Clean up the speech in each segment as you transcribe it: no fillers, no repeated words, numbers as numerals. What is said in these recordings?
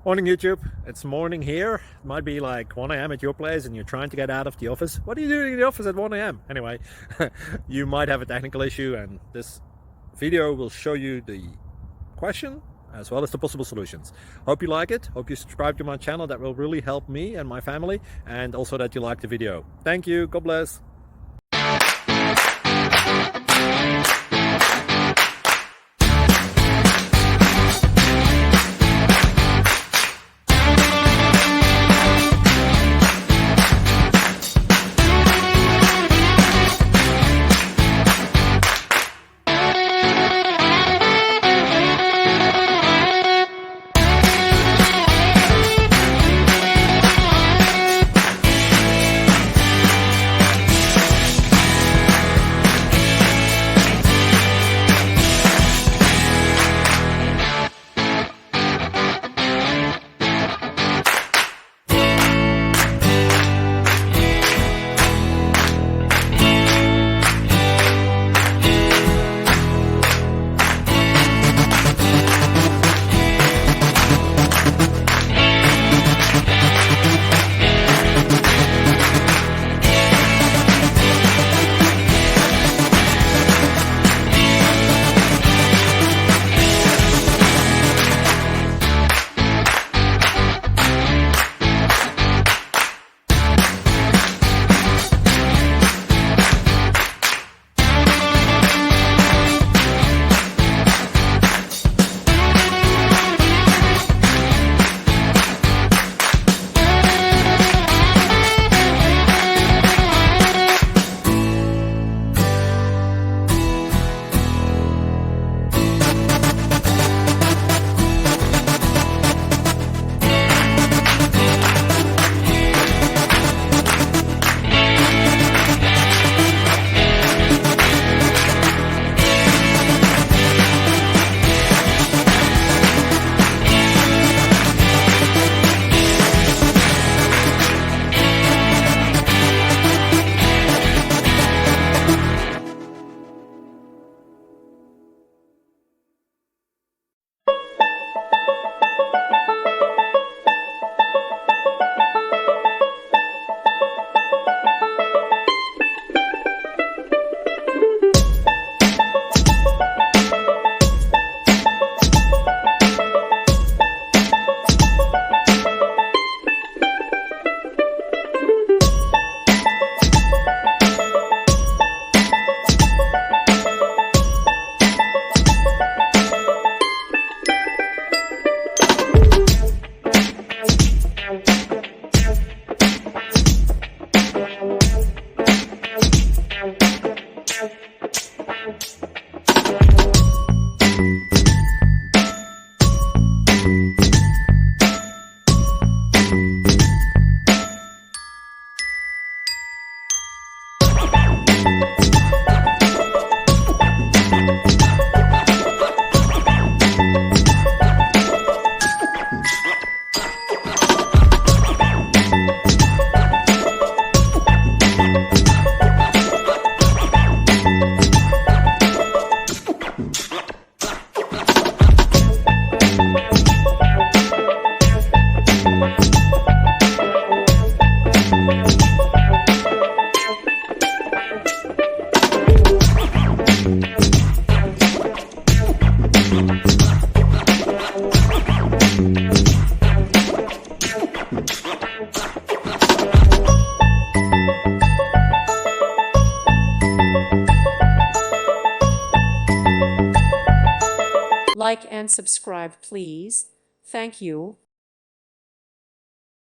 Morning YouTube, it's morning here. It might be like 1 a.m. at your place and you're trying to get out of the office. What are you doing in the office at 1 a.m.? Anyway, you might have a technical issue and this video will show you the question as well as the possible solutions. Hope you like it, hope you subscribe to my channel. That will really help me and my family, and also that you like the video. Thank you, God bless. Like and subscribe, please. Thank you.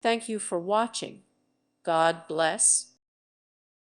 Thank you for watching. God bless.